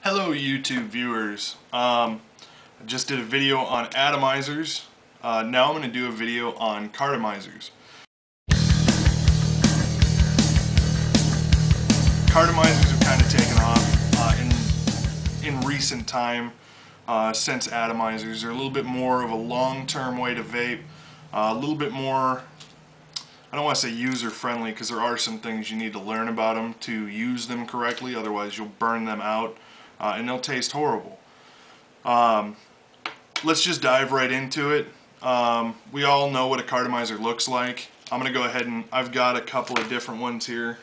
Hello YouTube viewers. I just did a video on atomizers. Now I'm going to do a video on cartomizers. Cartomizers have kind of taken off in recent time since atomizers. They're a little bit more of a long-term way to vape, a little bit more, I don't want to say user-friendly because there are some things you need to learn about them to use them correctly, otherwise you'll burn them out. And they'll taste horrible. Let's just dive right into it. We all know what a cartomizer looks like. I'm going to go ahead and I've got a couple of different ones here.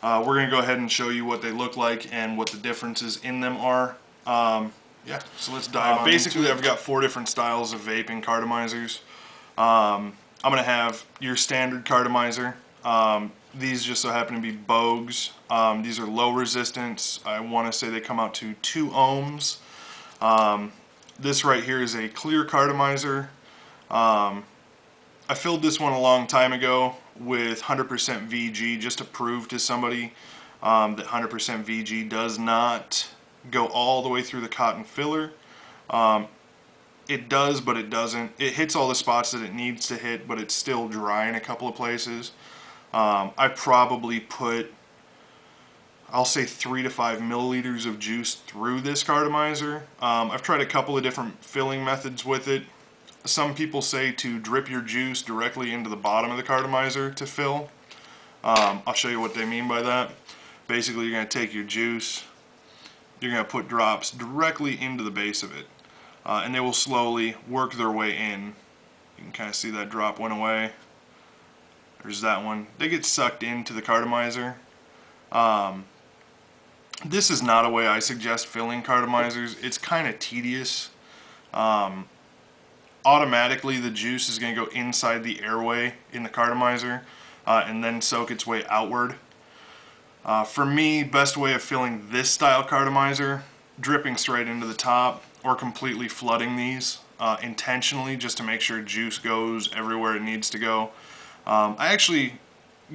We're going to go ahead and show you what they look like and what the differences in them are. So let's dive on. Basically, I've got 4 different styles of vaping cartomizers. I'm going to have your standard cartomizer. These just so happen to be Bogues. These are low resistance. I want to say they come out to 2 ohms. This right here is a clear cartomizer. I filled this one a long time ago with 100% VG just to prove to somebody that 100% VG does not go all the way through the cotton filler. It does, but it doesn't. It hits all the spots that it needs to hit, but it's still dry in a couple of places. I probably put, I'll say 3 to 5 milliliters of juice through this cartomizer. I've tried a couple of different filling methods with it. Some people say to drip your juice directly into the bottom of the cartomizer to fill. I'll show you what they mean by that. Basically, you're going to take your juice, you're going to put drops directly into the base of it, and they will slowly work their way in. You can kind of see that drop went away. There's that one. They get sucked into the cartomizer. This is not a way I suggest filling cartomizers. It's kind of tedious. Automatically the juice is going to go inside the airway in the cartomizer and then soak its way outward. For me, best way of filling this style cartomizer, dripping straight into the top or completely flooding these intentionally just to make sure juice goes everywhere it needs to go. I actually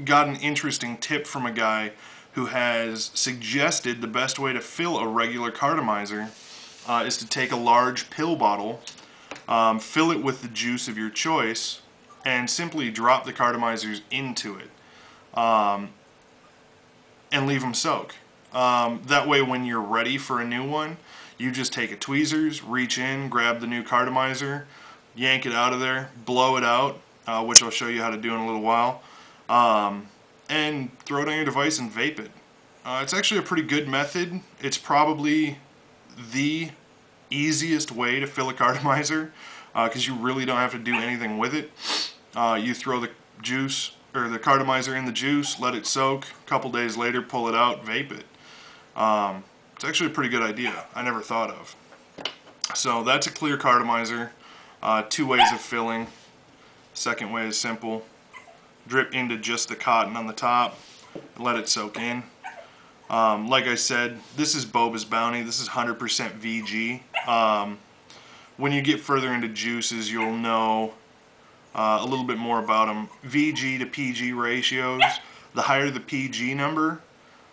got an interesting tip from a guy who has suggested the best way to fill a regular cartomizer is to take a large pill bottle, fill it with the juice of your choice, and simply drop the cartomizers into it and leave them soak. That way when you're ready for a new one, you just take a tweezers, reach in, grab the new cartomizer, yank it out of there, blow it out, which I'll show you how to do in a little while, and throw it on your device and vape it. It's actually a pretty good method. It's probably the easiest way to fill a cartomizer because you really don't have to do anything with it. You throw the juice or the cartomizer in the juice, let it soak, a couple days later pull it out, vape it. It's actually a pretty good idea I never thought of. So that's a clear cartomizer. 2 ways of filling. Second way is simple. Drip into just the cotton on the top and let it soak in. Like I said, this is Boba's Bounty. This is 100% VG. When you get further into juices, you'll know a little bit more about them. VG to PG ratios. The higher the PG number,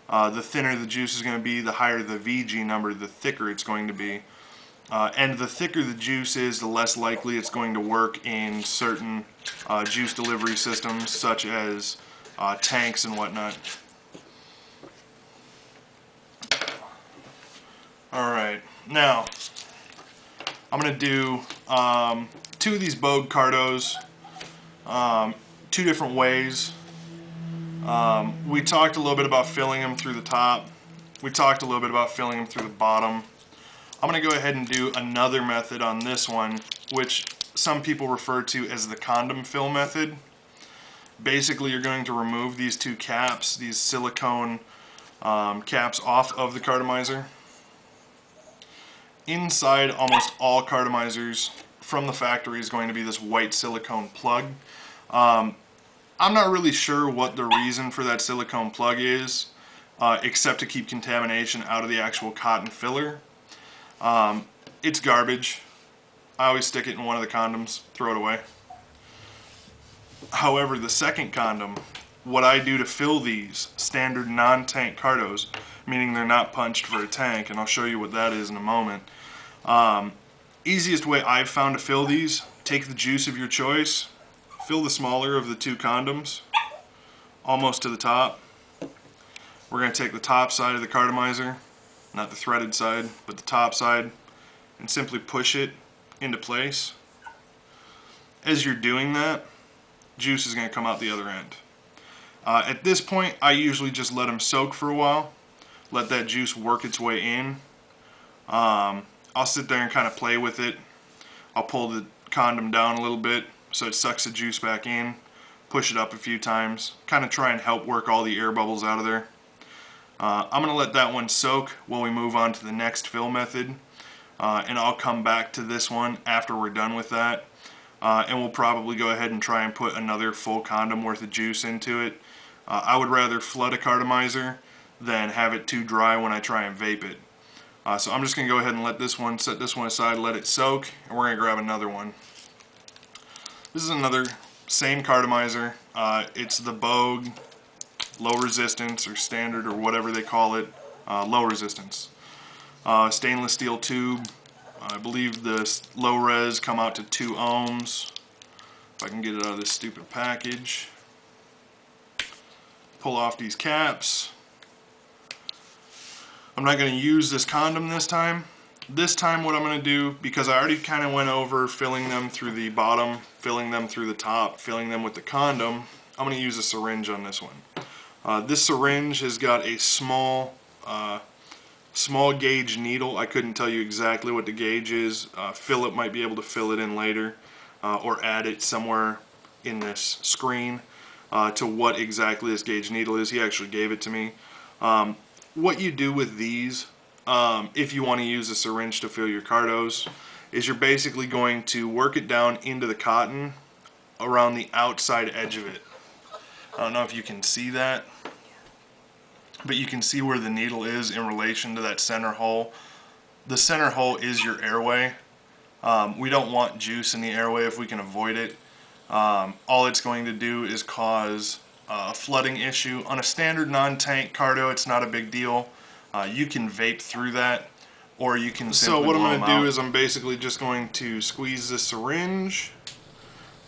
the thinner the juice is going to be. The higher the VG number, the thicker it's going to be. And the thicker the juice is, the less likely it's going to work in certain juice delivery systems, such as tanks and whatnot. Alright, now I'm going to do 2 of these Bogue cartos, 2 different ways. We talked a little bit about filling them through the top. We talked a little bit about filling them through the bottom. I'm going to go ahead and do another method on this one, which some people refer to as the condom fill method. Basically, you're going to remove these 2 caps, these silicone caps off of the cartomizer. Inside almost all cartomizers from the factory is going to be this white silicone plug. I'm not really sure what the reason for that silicone plug is, except to keep contamination out of the actual cotton filler. It's garbage. I always stick it in one of the condoms, throw it away. However, the second condom, what I do to fill these standard non-tank cartos, meaning they're not punched for a tank, and I'll show you what that is in a moment. Easiest way I've found to fill these, take the juice of your choice, fill the smaller of the two condoms, almost to the top. We're going to take the top side of the Cartomizer, not the threaded side, but the top side, and simply push it into place. As you're doing that, juice is going to come out the other end. At this point, I usually just let them soak for a while, let that juice work its way in. I'll sit there and kind of play with it. I'll pull the condom down a little bit so it sucks the juice back in, push it up a few times, kind of try and help work all the air bubbles out of there. I'm going to let that one soak while we move on to the next fill method, and I'll come back to this one after we're done with that, and we'll probably go ahead and try and put another full condom worth of juice into it. I would rather flood a Cartomizer than have it too dry when I try and vape it. So I'm just going to go ahead and let this one, set this one aside, let it soak, and we're going to grab another one. This is another same Cartomizer. It's the Bogue low resistance or standard or whatever they call it, low resistance. Stainless steel tube. I believe the low res come out to 2 ohms. If I can get it out of this stupid package. Pull off these caps. I'm not going to use this condom this time. This time what I'm going to do, because I already kind of went over filling them through the bottom, filling them through the top, filling them with the condom, I'm going to use a syringe on this one. This syringe has got a small gauge needle. I couldn't tell you exactly what the gauge is. Philip might be able to fill it in later, or add it somewhere in this screen to what exactly this gauge needle is. He actually gave it to me. What you do with these, if you want to use a syringe to fill your cartos, is you're basically going to work it down into the cotton around the outside edge of it. I don't know if you can see that, but you can see where the needle is in relation to that center hole. The center hole is your airway. We don't want juice in the airway if we can avoid it. All it's going to do is cause a flooding issue. On a standard non-tank carto, it's not a big deal. You can vape through that, or you can simply blow them out. So what I'm going to do is I'm basically just going to squeeze the syringe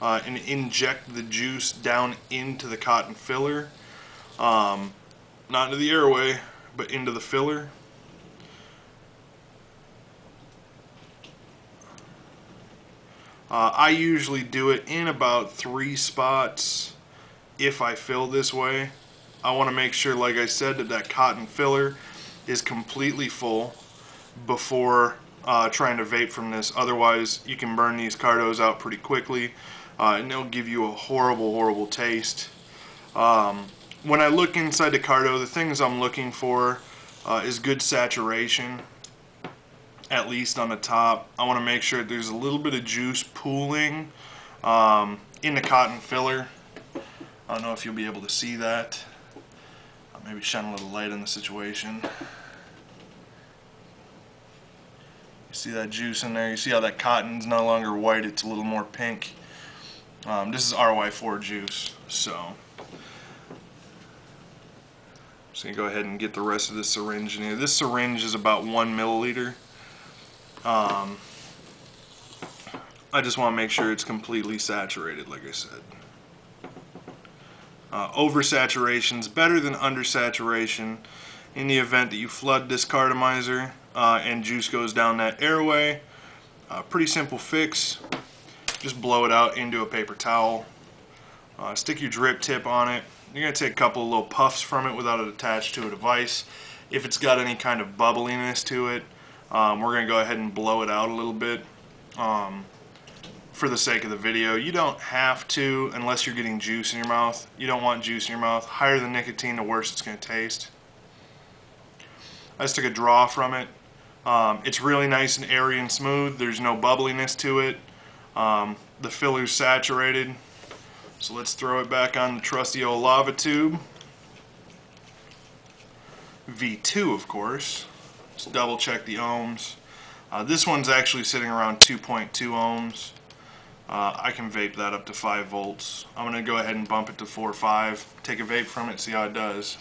and inject the juice down into the cotton filler. Not into the airway, but into the filler. I usually do it in about 3 spots if I fill this way. I want to make sure, like I said, that that cotton filler is completely full before trying to vape from this. Otherwise, you can burn these cartos out pretty quickly, and they'll give you a horrible, horrible taste. When I look inside the carto, the things I'm looking for is good saturation, at least on the top. I want to make sure there's a little bit of juice pooling in the cotton filler. I don't know if you'll be able to see that. Maybe shine a little light on the situation. You see that juice in there? You see how that cotton's no longer white, it's a little more pink. This is RY4 juice, so I'm just going to go ahead and get the rest of this syringe in here. This syringe is about 1 milliliter. I just want to make sure it's completely saturated, like I said. Oversaturation is better than undersaturation. In the event that you flood this Cartomizer and juice goes down that airway, pretty simple fix. Just blow it out into a paper towel. Stick your drip tip on it. You're going to take a couple of little puffs from it without it attached to a device. If it's got any kind of bubbliness to it, we're going to go ahead and blow it out a little bit. For the sake of the video, you don't have to unless you're getting juice in your mouth. You don't want juice in your mouth. Higher the nicotine, the worse it's going to taste. I just took a draw from it. It's really nice and airy and smooth. There's no bubbliness to it. The filler's saturated. So let's throw it back on the trusty old lava tube. V2, of course. Let's double check the ohms. This one's actually sitting around 2.2 ohms. I can vape that up to 5 volts. I'm going to go ahead and bump it to 4 or 5. Take a vape from it, see how it does.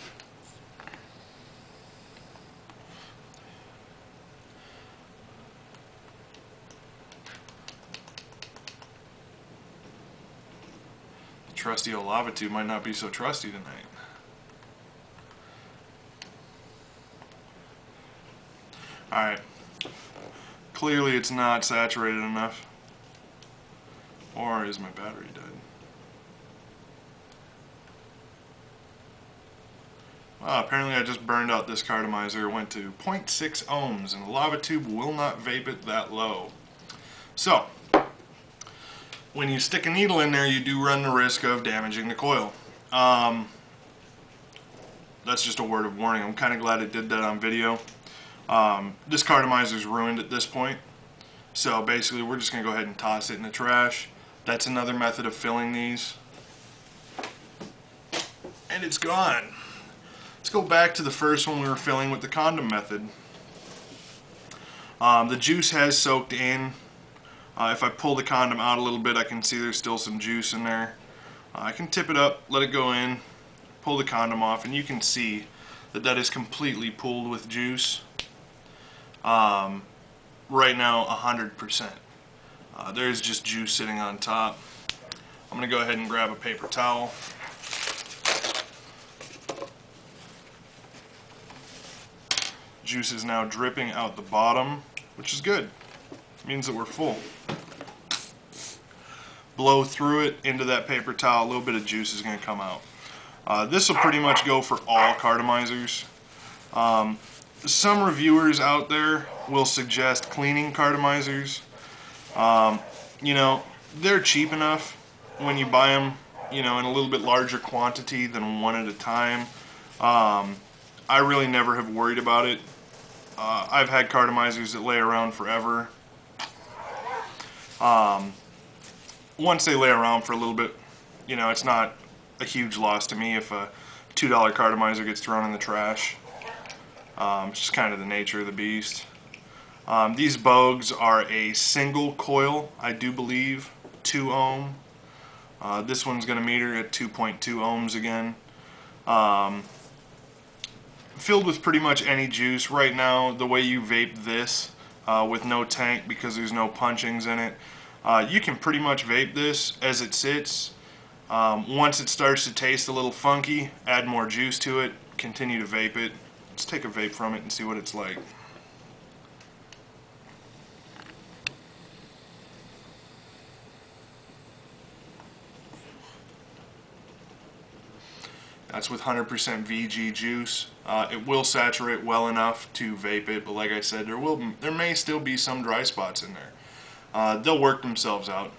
Trusty old lava tube might not be so trusty tonight. Alright. Clearly it's not saturated enough. Or is my battery dead? Well, apparently I just burned out this cartomizer. It went to 0.6 ohms, and a lava tube will not vape it that low. So, when you stick a needle in there, you do run the risk of damaging the coil. That's just a word of warning. I'm kind of glad it did that on video. This cartomizer's ruined at this point. So basically we're just going to go ahead and toss it in the trash. That's another method of filling these. And it's gone. Let's go back to the first one we were filling with the condom method. The juice has soaked in. If I pull the condom out a little bit, I can see there's still some juice in there. I can tip it up, let it go in, pull the condom off, and you can see that that is completely pooled with juice. Right now, 100%. There's just juice sitting on top. I'm going to go ahead and grab a paper towel. Juice is now dripping out the bottom, which is good. It means that we're full. Blow through it into that paper towel. A little bit of juice is going to come out. This will pretty much go for all cartomizers. Some reviewers out there will suggest cleaning cartomizers. You know, they're cheap enough when you buy them, you know, in a little bit larger quantity than one at a time. I really never have worried about it. I've had cartomizers that lay around forever. Once they lay around for a little bit, you know, it's not a huge loss to me if a $2 cartomizer gets thrown in the trash. It's just kind of the nature of the beast. These Bogues are a single coil, I do believe, 2 ohm. This one's going to meter at 2.2 ohms again. Filled with pretty much any juice. Right now, the way you vape this with no tank, because there's no punchings in it, you can pretty much vape this as it sits. Once it starts to taste a little funky, add more juice to it, continue to vape it. Let's take a vape from it and see what it's like. That's with 100% VG juice. It will saturate well enough to vape it, but like I said, there may still be some dry spots in there. They'll work themselves out,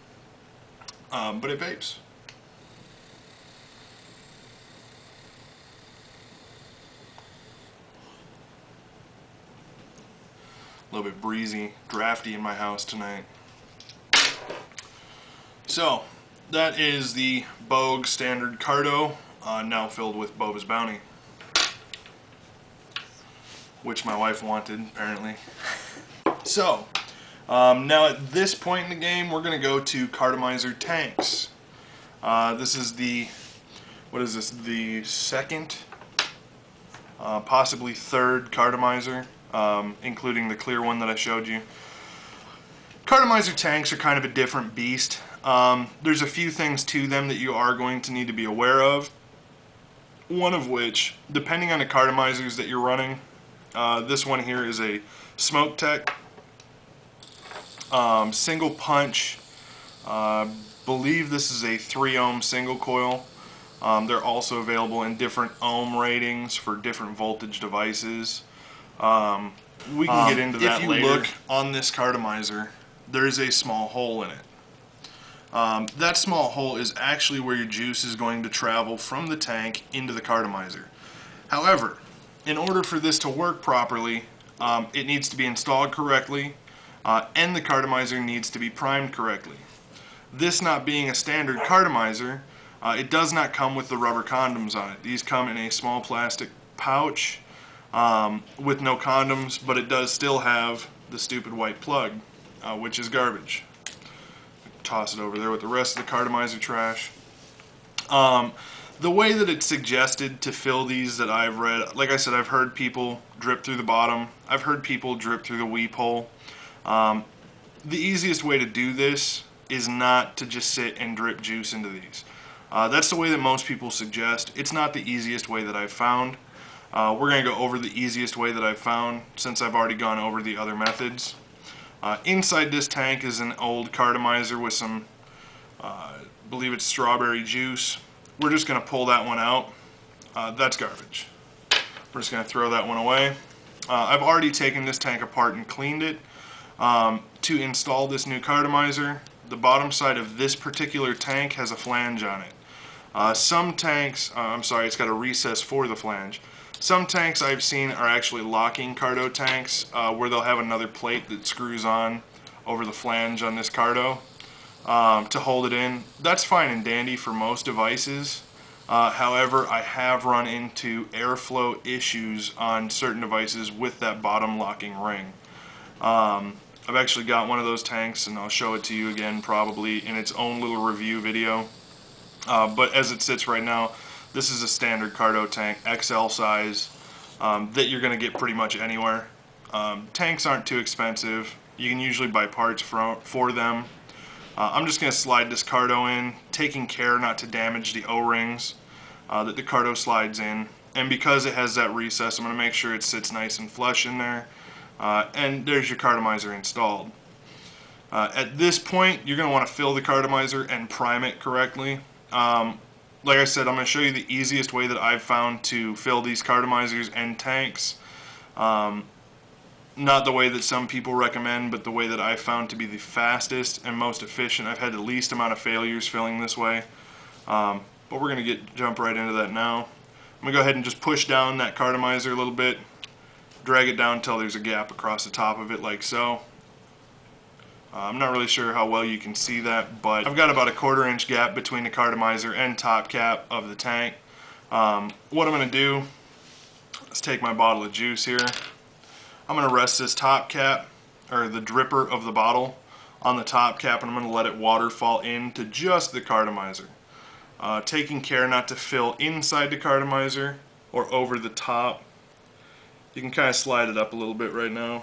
but it vapes. A little bit breezy, drafty in my house tonight. So, that is the Bogue Standard Carto, now filled with Boba's Bounty, which my wife wanted, apparently. So, now at this point in the game, we're going to go to Cartomizer tanks. This is the, what is this, the second, possibly third Cartomizer, including the clear one that I showed you. Cartomizer tanks are kind of a different beast. There's a few things to them that you are going to need to be aware of. One of which, depending on the cartomizers that you're running, this one here is a Smoke Tech single punch. Believe this is a 3 ohm single coil. They're also available in different ohm ratings for different voltage devices. We can get into that later. If you look on this cartomizer, there is a small hole in it. That small hole is actually where your juice is going to travel from the tank into the cartomizer. However, in order for this to work properly, it needs to be installed correctly, and the cartomizer needs to be primed correctly. This not being a standard cartomizer, it does not come with the rubber condoms on it. These come in a small plastic pouch with no condoms, but it does still have the stupid white plug, which is garbage. Toss it over there with the rest of the cartomizer trash. The way that it's suggested to fill these that I've read, like I said, I've heard people drip through the bottom. I've heard people drip through the weep hole. The easiest way to do this is not to just sit and drip juice into these. That's the way that most people suggest. It's not the easiest way that I've found. We're going to go over the easiest way that I've found since I've already gone over the other methods. Inside this tank is an old Cartomizer with some, I believe it's strawberry juice. We're just going to pull that one out. That's garbage. We're just going to throw that one away. I've already taken this tank apart and cleaned it. To install this new Cartomizer, the bottom side of this particular tank has a flange on it. Some tanks, it's got a recess for the flange. Some tanks I've seen are actually locking Carto tanks where they'll have another plate that screws on over the flange on this Carto to hold it in. That's fine and dandy for most devices. However, I have run into airflow issues on certain devices with that bottom locking ring. I've actually got one of those tanks, and I'll show it to you again probably in its own little review video. But as it sits right now, this is a standard Carto tank, XL size, that you're going to get pretty much anywhere. Tanks aren't too expensive. You can usually buy parts for them. I'm just going to slide this Carto in, taking care not to damage the O-rings that the Carto slides in. And because it has that recess, I'm going to make sure it sits nice and flush in there. And there's your Cartomizer installed. At this point, you're going to want to fill the Cartomizer and prime it correctly. Like I said, I'm going to show you the easiest way that I've found to fill these Cartomizers and tanks. Not the way that some people recommend, but the way that I've found to be the fastest and most efficient. I've had the least amount of failures filling this way. But we're going to jump right into that now. I'm going to go ahead and just push down that Cartomizer a little bit. Drag it down until there's a gap across the top of it, like so. I'm not really sure how well you can see that, but I've got about a 1/4 inch gap between the Cartomizer and top cap of the tank. What I'm going to do is take my bottle of juice here. I'm going to rest this top cap, or the dripper of the bottle, on the top cap, and I'm going to let it waterfall into just the Cartomizer. Taking care not to fill inside the Cartomizer or over the top. You can kind of slide it up a little bit right now.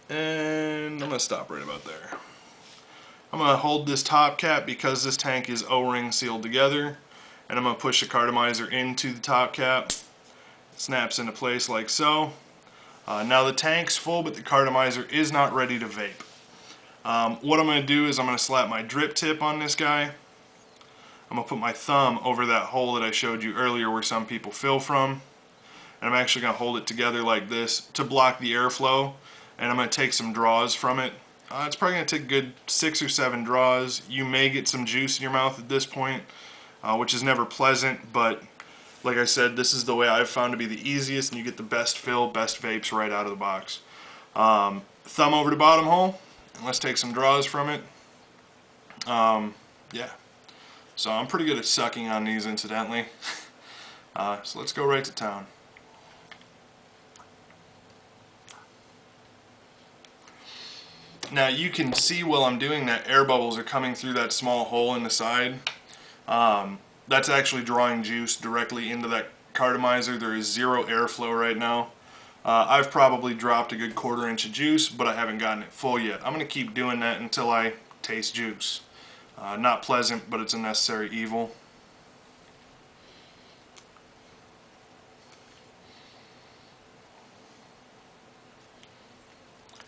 And I'm going to stop right about there. I'm going to hold this top cap because this tank is O-ring sealed together. And I'm going to push the Cartomizer into the top cap. It snaps into place like so. Now the tank's full, but the Cartomizer is not ready to vape. What I'm going to do is I'm going to slap my drip tip on this guy. I'm going to put my thumb over that hole that I showed you earlier where some people fill from. And I'm actually going to hold it together like this to block the airflow. And I'm going to take some draws from it. It's probably going to take a good 6 or 7 draws. You may get some juice in your mouth at this point, which is never pleasant, but like I said, this is the way I've found to be the easiest, and you get the best fill, best vapes right out of the box. Thumb over the bottom hole, and let's take some draws from it. Yeah. So I'm pretty good at sucking on these, incidentally. So let's go right to town. Now you can see while I'm doing that, air bubbles are coming through that small hole in the side. That's actually drawing juice directly into that Cartomizer. There is zero airflow right now. I've probably dropped a good 1/4 inch of juice, but I haven't gotten it full yet. I'm going to keep doing that until I taste juice. Not pleasant, but it's a necessary evil.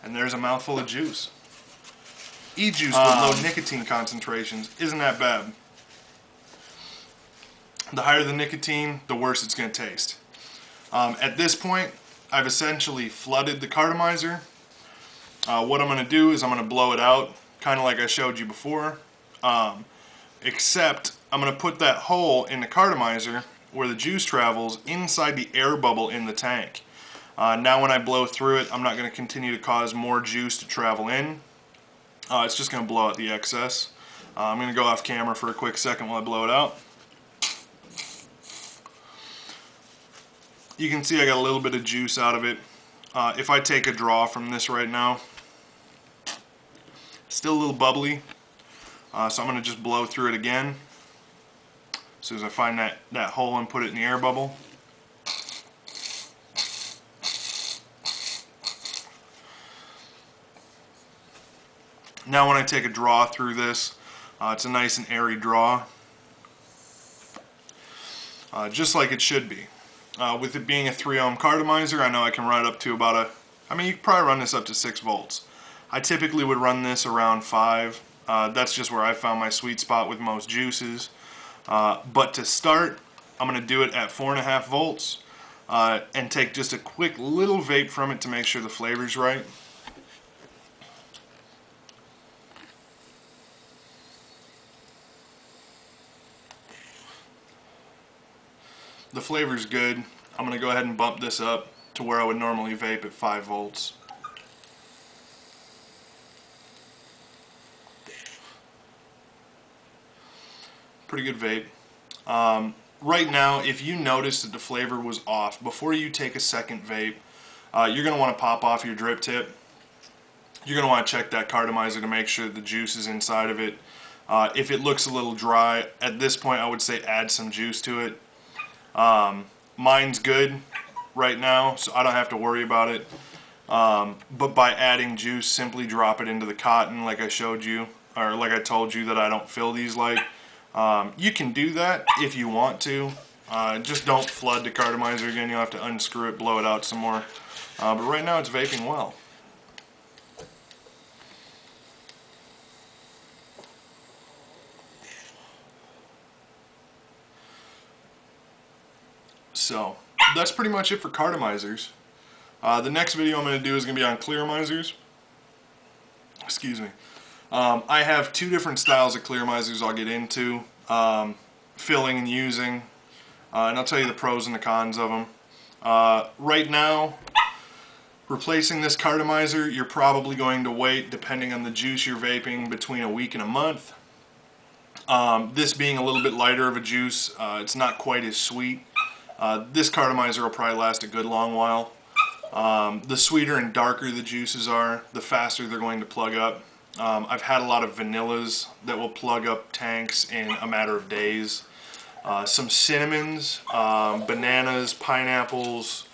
And there's a mouthful of juice. E-juice with low nicotine concentrations isn't that bad. The higher the nicotine, the worse it's going to taste. At this point, I've essentially flooded the Cartomizer. What I'm going to do is I'm going to blow it out, kind of like I showed you before. Except I'm going to put that hole in the Cartomizer where the juice travels inside the air bubble in the tank. Now when I blow through it, I'm not going to continue to cause more juice to travel in. It's just going to blow out the excess. I'm going to go off camera for a quick second while I blow it out. You can see I got a little bit of juice out of it. If I take a draw from this right now, still a little bubbly. So I'm going to just blow through it again. As soon as I find that hole and put it in the air bubble. Now when I take a draw through this, It's a nice and airy draw, just like it should be. With it being a 3 ohm cartomizer, I know I can run it up to about you could probably run this up to 6 volts. I typically would run this around 5. That's just where I found my sweet spot with most juices. But to start, I'm going to do it at 4.5 volts and take just a quick little vape from it to make sure the flavor's right. The flavor's good. I'm going to go ahead and bump this up to where I would normally vape at 5 volts. Pretty good vape. Right now, if you notice that the flavor was off, before you take a second vape, you're going to want to pop off your drip tip. You're going to want to check that cartomizer to make sure that the juice is inside of it. If it looks a little dry, at this point I would say add some juice to it. Mine's good right now, so I don't have to worry about it. But by adding juice, simply drop it into the cotton like I showed you, or like I told you that I don't fill these like. You can do that if you want to. Just don't flood the cartomizer again. You'll have to unscrew it, blow it out some more. But right now it's vaping well. So that's pretty much it for cartomizers. The next video I'm going to do is going to be on clearomizers. Excuse me. I have 2 different styles of clearomizers I'll get into, filling and using, and I'll tell you the pros and the cons of them. Right now, replacing this cartomizer, you're probably going to wait, depending on the juice you're vaping, between a week and a month. This being a little bit lighter of a juice, it's not quite as sweet. This cartomizer will probably last a good long while. The sweeter and darker the juices are, the faster they're going to plug up. I've had a lot of vanillas that will plug up tanks in a matter of days. Some cinnamons, bananas, pineapples,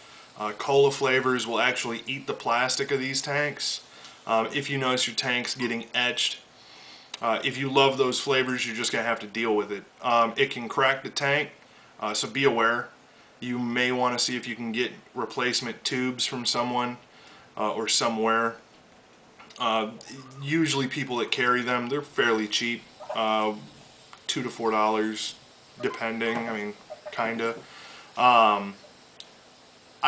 cola flavors will actually eat the plastic of these tanks. If you notice your tank's getting etched, if you love those flavors, you're just going to have to deal with it. It can crack the tank, so be aware. You may want to see if you can get replacement tubes from someone or somewhere. Usually people that carry them, they're fairly cheap, $2 to $4 depending, kinda. I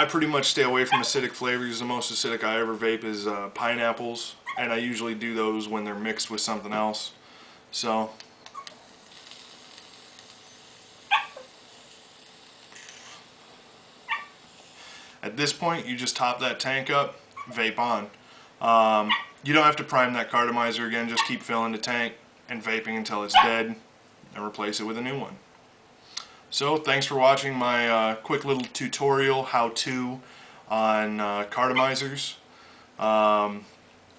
pretty much stay away from acidic flavors. The most acidic I ever vape is pineapples, and I usually do those when they're mixed with something else. So at this point, you just top that tank up, vape on. You don't have to prime that cartomizer again, just keep filling the tank and vaping until it's dead and replace it with a new one. So thanks for watching my quick little tutorial how-to on cartomizers.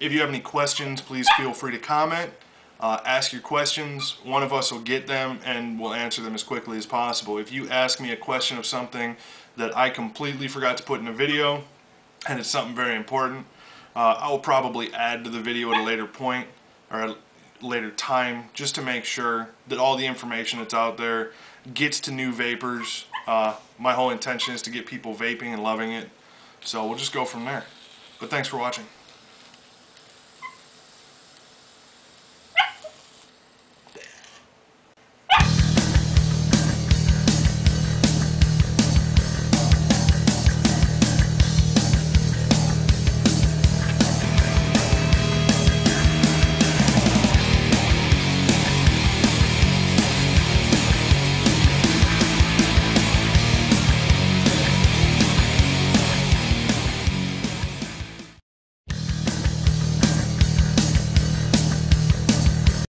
If you have any questions, please feel free to comment. Ask your questions. One of us will get them and we'll answer them as quickly as possible. If you ask me a question of something that I completely forgot to put in a video and it's something very important, I will probably add to the video at a later point or at a later time just to make sure that all the information that's out there gets to new vapors. My whole intention is to get people vaping and loving it, so we'll just go from there. But thanks for watching.